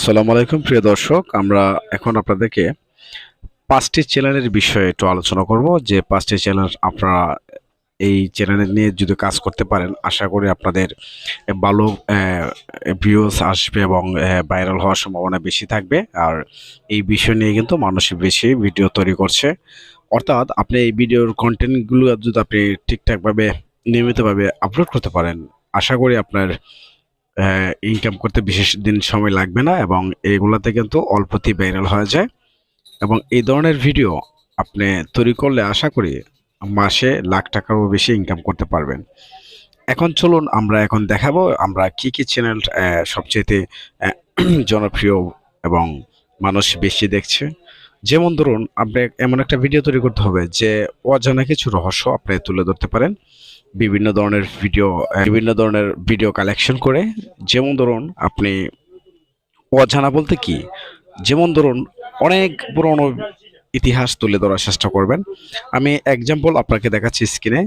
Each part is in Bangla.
আসসালামু আলাইকুম প্রিয় দর্শক, আমরা এখন আপনাদেরকে ৫টি চ্যানেলের বিষয়ে একটু আলোচনা করব। যে ৫টি চ্যানেল আপনারা এই চ্যানেল নিয়ে যদি কাজ করতে পারেন, আশা করি আপনাদের ভালো ভিউজ আসবে এবং ভাইরাল হওয়ার সম্ভাবনা বেশি থাকবে। আর এই বিষয় নিয়ে কিন্তু মানুষ বেশি ভিডিও তৈরি করছে। অর্থাৎ আপনি এই ভিডিওর কন্টেন্টগুলো যদি আপনি ঠিকঠাকভাবে নিয়মিতভাবে আপলোড করতে পারেন, আশা করি আপনার ইনকাম করতে বিশেষ দিন সময় লাগবে না এবং এগুলাতে কিন্তু অল্পতেই ভাইরাল হয়ে যায়। এবং এই ধরনের ভিডিও আপনি তৈরি করলে আশা করি মাসে লাখ টাকারও বেশি ইনকাম করতে পারবেন। এখন চলুন আমরা এখন দেখাবো আমরা কি কি চ্যানেল সবচেয়ে জনপ্রিয় এবং মানুষ বেশি দেখছে। যেমন ধরুন, আপনি এমন একটা ভিডিও তৈরি করতে হবে যে অজানা কিছু রহস্য আপনি তুলে ধরতে পারেন বিভিন্ন ধরনের ভিডিও কালেকশন করে। যেমন ধরুন, আপনি অজানা বলতে কি, যেমন ধরুন অনেক পুরনো ইতিহাস তুলে ধরার চেষ্টা করবেন। আমি এক্সাম্পল আপনাকে দেখাচ্ছি স্ক্রিনে।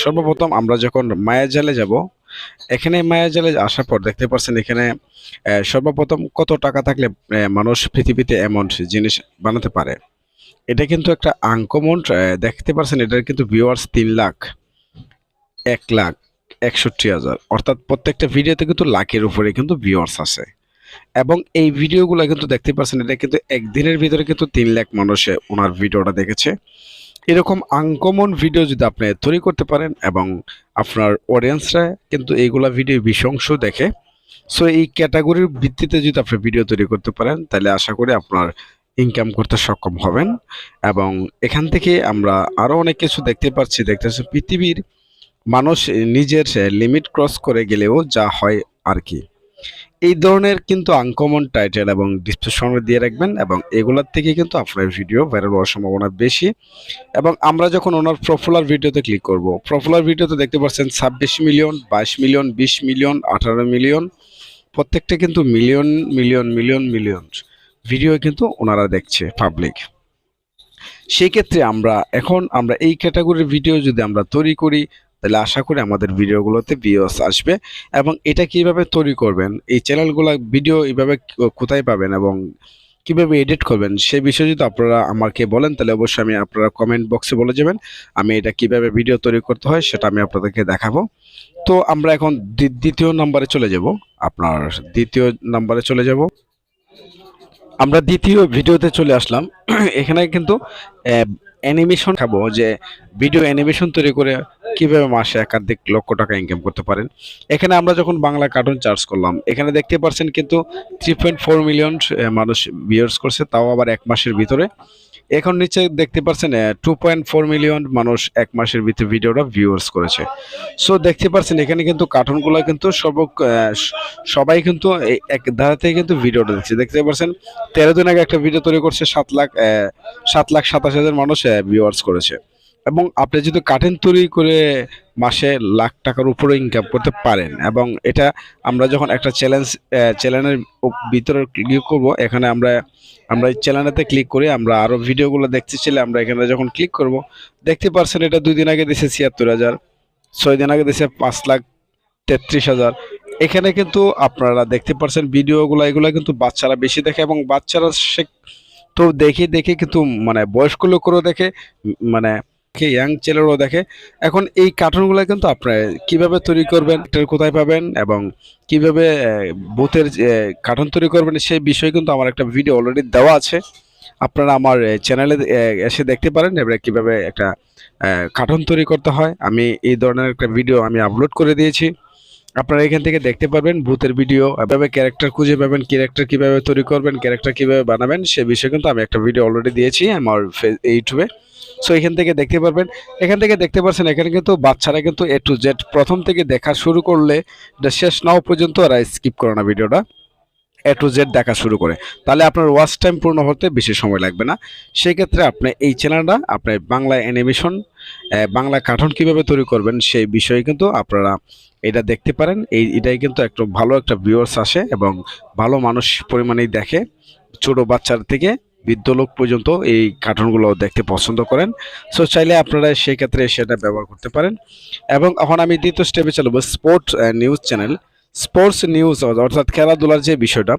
সর্বপ্রথম আমরা যখন মায়াজালে যাব, এখানে মায়াজালে আসার পর দেখতে পাচ্ছেন এখানে সর্বপ্রথম কত টাকা থাকলে মানুষ পৃথিবীতে এমন জিনিস বানাতে পারে। এটা কিন্তু একটা আনকমন। দেখতে পাচ্ছেন এটার কিন্তু ভিউয়ার্স 3 লাখ, 1,61,000, অর্থাৎ প্রত্যেকটা ভিডিওতে কিন্তু লাখের উপরে কিন্তু ভিউয়ার্স আছে। এবং এই ভিডিওগুলো কিন্তু দেখতে পাচ্ছেন এটা কিন্তু একদিনের ভিতরে কিন্তু 3 লাখ মানুষে ওনার ভিডিওটা দেখেছে। এরকম আনকমন ভিডিও যদি আপনি তৈরি করতে পারেন এবং আপনার অডিয়েন্সরা কিন্তু এইগুলা ভিডিও বিশংস দেখে, সো এই ক্যাটাগরির ভিত্তিতে যদি আপনি ভিডিও তৈরি করতে পারেন, তাহলে আশা করি আপনার ইনকাম করতে সক্ষম হবেন। এবং এখান থেকে আমরা আরো অনেক কিছু দেখতেছি পৃথিবীর মানুষ নিজের লিমিট ক্রস করে গেলেও যা হয় আর কি। এই ধরনের কিন্তু আনকমন টাইটেল এবং ডিসক্রিপশনে দিয়ে রাখবেন এবং এগুলোর থেকে কিন্তু আপনার ভিডিও ভাইরাল হওয়ার সম্ভাবনা বেশি। এবং আমরা যখন ওনার পপুলার ভিডিওতে ক্লিক করব, পপুলার ভিডিওতে দেখতে পাচ্ছেন 26 মিলিয়ন, 22 মিলিয়ন, 20 মিলিয়ন, 18 মিলিয়ন, প্রত্যেকটা কিন্তু million million million million video কিন্তু ওনারা দেখছে পাবলিক। সেই ক্ষেত্রে আমরা এই ক্যাটাগরির ভিডিও যদি আমরা তৈরি করি, তাহলে আশা করি আমাদের ভিডিওগুলোতে ভিউয়ার্স আসবে। এবং এটা কিভাবে তৈরি করবেন, এই চ্যানেলগুলো ভিডিও এইভাবে কোথায় পাবেন এবং কিভাবে এডিট করবেন, সে বিষয়ে যদি আপনারা আমাকে বলেন, তাহলে অবশ্যই আমি আপনারা কমেন্ট বক্সে বলে যাবেন। আমি এটা কিভাবে ভিডিও তৈরি করতে হয় সেটা আমি আপনাদেরকে দেখাবো। তো আমরা এখন দ্বিতীয় নাম্বারে চলে যাব। আপনার দ্বিতীয় নাম্বারে চলে যাব। আমরা দ্বিতীয় ভিডিওতে চলে আসলাম। এখানে কিন্তু অ্যানিমেশন খাবো, যে ভিডিও অ্যানিমেশন তৈরি করে কিভাবে মাসে একাধিক লক্ষ টাকা ইনকাম করতে পারেন। এখানে আমরা যখন বাংলা কার্টুন চার্জ করলাম, এখানে দেখতে পাচ্ছেন কিন্তু 3.4 মিলিয়ন মানুষ ভিউয়ার্স করছে, তাও আবার 1 মাসের ভিতরে। এখন নিচে দেখতে পাচ্ছেন 2.4 মিলিয়ন মানুষ 1 মাসের ভিতরে ভিডিওটা ভিউয়ার্স করেছে। সো দেখতে পাচ্ছেন এখানে কিন্তু কার্টুনগুলো কিন্তু সবাই কিন্তু এক ধারা থেকে কিন্তু ভিডিওটা দেখতে পাচ্ছেন। 13 দিন আগে একটা ভিডিও তৈরি করছে, 7,27,000 মানুষ ভিউয়ার্স করেছে। এবং আপনি যদি কার্টুন তৈরি করে মাসে লাখ টাকার উপরে ইনকাম করতে পারেন, এবং এটা আমরা যখন একটা চ্যানেলের ভিতরে ক্লিক করব, এখানে আমরা এই চ্যানেলেতে ক্লিক করে আমরা আরো ভিডিওগুলো দেখতে চাইলে আমরা এখানে যখন ক্লিক করব, দেখতে পাচ্ছেন এটা 2 দিন আগে দিয়েছে 76,000, 6 দিন আগে দিয়েছে 5,33,000। এখানে কিন্তু আপনারা দেখতে পাচ্ছেন ভিডিওগুলো, এগুলো কিন্তু বাচ্চারা বেশি দেখে এবং বাচ্চারা তো দেখে দেখে কিন্তু মানে বয়স্ক লোকেরও দেখে, মানে ইয়াং ছেলেরাও দেখে। এখন এই কার্টুনগুলো কিন্তু আপনারা কিভাবে তৈরি করবেন, এটা কোথায় পাবেন এবং কিভাবে ভূতের কার্টুন তৈরি করবেন, সেই বিষয়ে কিন্তু আমার একটা ভিডিও অলরেডি দেওয়া আছে। আপনারা আমার চ্যানেলে এসে দেখতে পারেন এবারে কিভাবে একটা কার্টুন তৈরি করতে হয়। আমি এই ধরনের একটা ভিডিও আমি আপলোড করে দিয়েছি। আপনারা এখান থেকে দেখতে পারবেন ভূতের ভিডিও, এভাবে ক্যারেক্টার খুঁজে পাবেন, ক্যারেক্টার কিভাবে তৈরি করবেন, ক্যারেক্টার কিভাবে বানাবেন, সে বিষয়ে কিন্তু আমি একটা ভিডিও অলরেডি দিয়েছি আমার ইউটিউবে। সো এখান থেকে দেখতে পারবেন। এখান থেকে দেখতে পাচ্ছেন এখানে কিন্তু বাচ্চারা কিন্তু A to Z প্রথম থেকে দেখা শুরু করলে শেষ নাও পর্যন্ত ওরা স্কিপ করে না ভিডিওটা, A to Z দেখা শুরু করে, তাহলে আপনার ওয়াচ টাইম পূর্ণ হতে বেশি সময় লাগবে না। সেক্ষেত্রে আপনি এই চ্যানেলটা আপনি বাংলা অ্যানিমেশন, বাংলা কার্টুন কিভাবে তৈরি করবেন সেই বিষয়ে কিন্তু আপনারা এটা দেখতে পারেন। এটাই কিন্তু একটা ভালো একটা ভিউয়ার্স আসে এবং ভালো মানুষ পরিমাণেই দেখে, ছোট বাচ্চার থেকে বৃদ্ধ লোক পর্যন্ত এই কার্টুনগুলো দেখতে পছন্দ করেন। সো চাইলে আপনারা সেই ক্ষেত্রে সেটা ব্যবহার করতে পারেন। এবং এখন আমি দ্বিতীয় স্টেপে চলবো, sport news channel. Sports news অর্থাৎ খেলাধুলার যে বিষয়টা,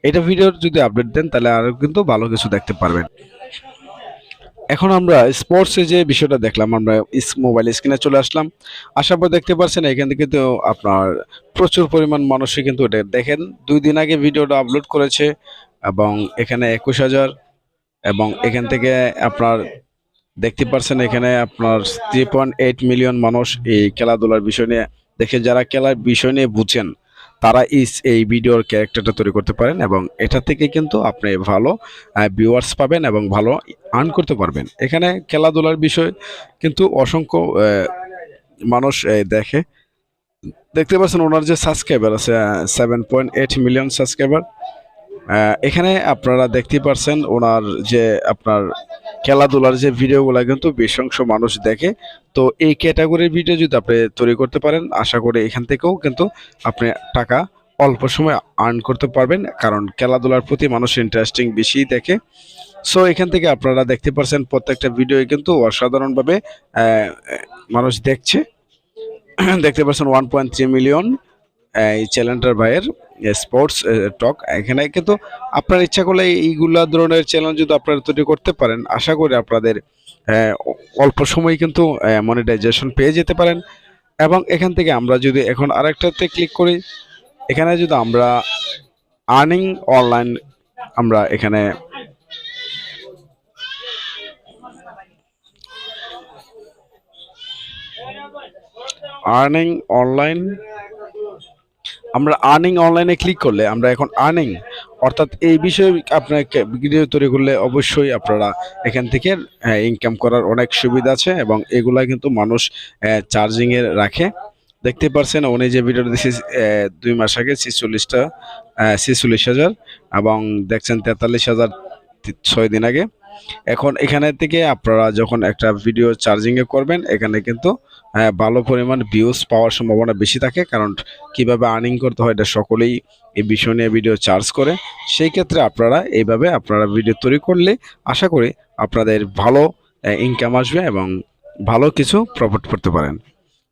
এটা ভিডিওর যদি আপডেট দেন তাহলে আরো কিন্তু ভালো কিছু দেখতে পারবেন। এখন আমরা স্পোর্টসে যে বিষয়টা দেখলাম, আমরা মোবাইল স্ক্রিনে চলে আসলাম। আসার পর দেখতে পাচ্ছেন এখান থেকে তো আপনার প্রচুর পরিমাণ মানুষই কিন্তু এটা দেখেন। 2 দিন আগে ভিডিওটা আপলোড করেছে এবং এখানে 21,000, এবং এখান থেকে আপনার দেখতে পাচ্ছেন এখানে আপনার 3.8 মিলিয়ন মানুষ এই খেলাধুলার বিষয় নিয়ে দেখে, যারা খেলার বিষয় নিয়ে বুঝছেন তারা এই ভিডিওর ক্যারেক্টারটা তৈরি করতে পারেন, এবং এটা থেকে কিন্তু আপনি ভালো ভিউয়ার্স পাবেন এবং ভালো আর্ন করতে পারবেন। এখানে খেলাধুলার বিষয় কিন্তু অসংখ্য মানুষ দেখে। দেখতে পাচ্ছেন ওনার যে সাবস্ক্রাইবার আছে 7.8 মিলিয়ন সাবস্ক্রাইবার। এখানে আপনারা দেখতে পাচ্ছেন ওনার যে আপনার খেলাধুলার যে ভিডিওগুলো কিন্তু বেশ অংশ মানুষ দেখে। তো এই ক্যাটাগরির ভিডিও যদি আপনি তৈরি করতে পারেন, আশা করি এখান থেকেও কিন্তু আপনি টাকা অল্প সময় আর্ন করতে পারবেন, কারণ খেলাধুলার প্রতি মানুষ ইন্টারেস্টিং বেশি দেখে। সো এখান থেকে আপনারা দেখতে পাচ্ছেন প্রত্যেকটা ভিডিও কিন্তু অসাধারণভাবে মানুষ দেখছে। দেখতে পাচ্ছেন 1.3 মিলিয়ন এই চ্যানেলটার ভাইয়ের স্পোর্টস টক। এখানে কিন্তু আপনার ইচ্ছা করলে এইগুলা ধরনের চ্যানেল যদি আপনারা তৈরি করতে পারেন, আশা করি আপনাদের অল্প সময় কিন্তু মনিটাইজেশন পেয়ে যেতে পারেন। এবং এখান থেকে আমরা যদি এখন আরেকটাতে ক্লিক করি, এখানে যদি আমরা আর্নিং অনলাইন, আমরা এখানে আর্নিং অনলাইন, আমরা আর্নিং অনলাইনে ক্লিক করলে আমরা এখন আর্নিং অর্থাৎ এই বিষয়ে আপনাকে ভিডিও তৈরি করলে অবশ্যই আপনারা এখান থেকে ইনকাম করার অনেক সুবিধা আছে, এবং এগুলা কিন্তু মানুষ চার্জিংয়ে রাখে। দেখতে পাচ্ছেন উনি যে ভিডিওটা দিয়েছে 2 মাস আগে 46,000, এবং দেখছেন 43,000 6 দিন আগে। এখন এখানে থেকে আপনারা যখন একটা ভিডিও চার্জিংয়ে করবেন, এখানে কিন্তু ভালো পরিমাণ ভিউজ পাওয়ার সম্ভাবনা বেশি থাকে, কারণ কিভাবে আর্নিং করতে হয় এটা সকলেই এই বিষয় নিয়ে ভিডিও চার্জ করে। সেই ক্ষেত্রে আপনারা এইভাবে আপনারা ভিডিও তৈরি করলে আশা করি আপনাদের ভালো ইনকাম আসবে এবং ভালো কিছু প্রফিট করতে পারেন।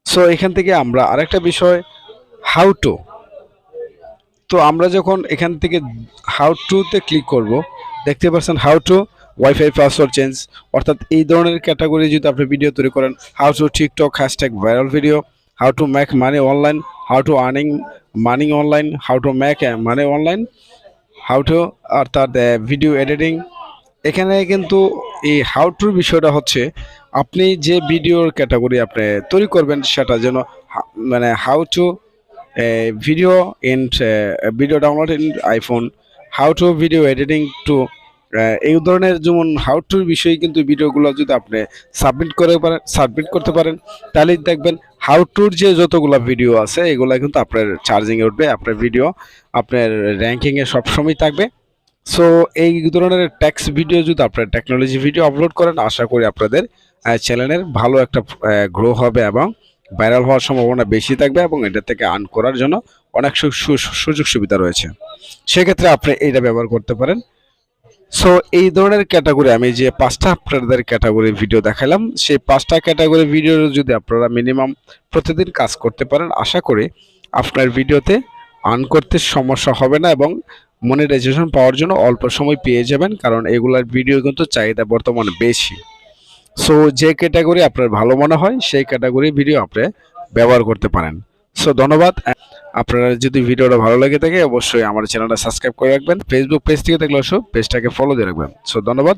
সো এখান থেকে আমরা আরেকটা বিষয়, হাউ টু। তো আমরা যখন এখান থেকে হাউ টুতে ক্লিক করব, দেখতে পাচ্ছেন how to wifi password change, অর্থাৎ এই ধরনের ক্যাটাগরি যদি আপনি ভিডিও তৈরি করেন, how to TikTok hashtag viral video, how to make money online, how to earning money online, how to make money online, how to অর্থাৎ ভিডিও এডিটিং। এখানে কিন্তু এই হাউ টুর বিষয়টা হচ্ছে আপনি যে ভিডিওর ক্যাটাগরি আপনি তৈরি করবেন সেটা যেন মানে how to video in video download in iPhone, how to video editing to, এই ধরনের যেমন হাউ টুর বিষয়ে কিন্তু ভিডিওগুলো যদি আপনি সাবমিট করতে পারেন, তাহলেই দেখবেন হাউ টুর যে যতগুলো ভিডিও আছে এগুলো কিন্তু আপনার চার্জিংয়ে উঠবে, আপনার ভিডিও আপনার র্যাঙ্কিংয়ে সবসময় থাকবে। সো এই ধরনের ট্যাক্স ভিডিও যদি আপনার টেকনোলজি ভিডিও আপলোড করেন, আশা করি আপনাদের চ্যানেলের ভালো একটা গ্রো হবে এবং ভাইরাল হওয়ার সম্ভাবনা বেশি থাকবে, এবং এটা থেকে আর্ন করার জন্য অনেক সুযোগ সুবিধা রয়েছে। সেক্ষেত্রে আপনি এইটা ব্যবহার করতে পারেন। সো এই ধরনের ক্যাটাগরি আমি যে 5টা আপনাদের ক্যাটাগরি ভিডিও দেখালাম, সেই 5টা ক্যাটাগরি ভিডিও যদি আপনারা মিনিমাম প্রতিদিন কাজ করতে পারেন, আশা করি আপনার ভিডিওতে আর্ন করতে সমস্যা হবে না এবং মনিটাইজেশন পাওয়ার জন্য অল্প সময় পেয়ে যাবেন, কারণ এগুলার ভিডিও কিন্তু চাহিদা বর্তমানে বেশি। সো যে ক্যাটাগরি আপনার ভালো মনে হয় সেই ক্যাটাগরি ভিডিও আপনি ব্যবহার করতে পারেন। সো ধন্যবাদ। আপনারা যদি ভিডিওটা ভালো লাগে থাকে অবশ্যই আমার চ্যানেলটা সাবস্ক্রাইব করে রাখবেন। ফেসবুক পেজ থেকে দেখলে অবশ্যই পেজটাকে ফলো দিয়ে রাখবেন। সো ধন্যবাদ।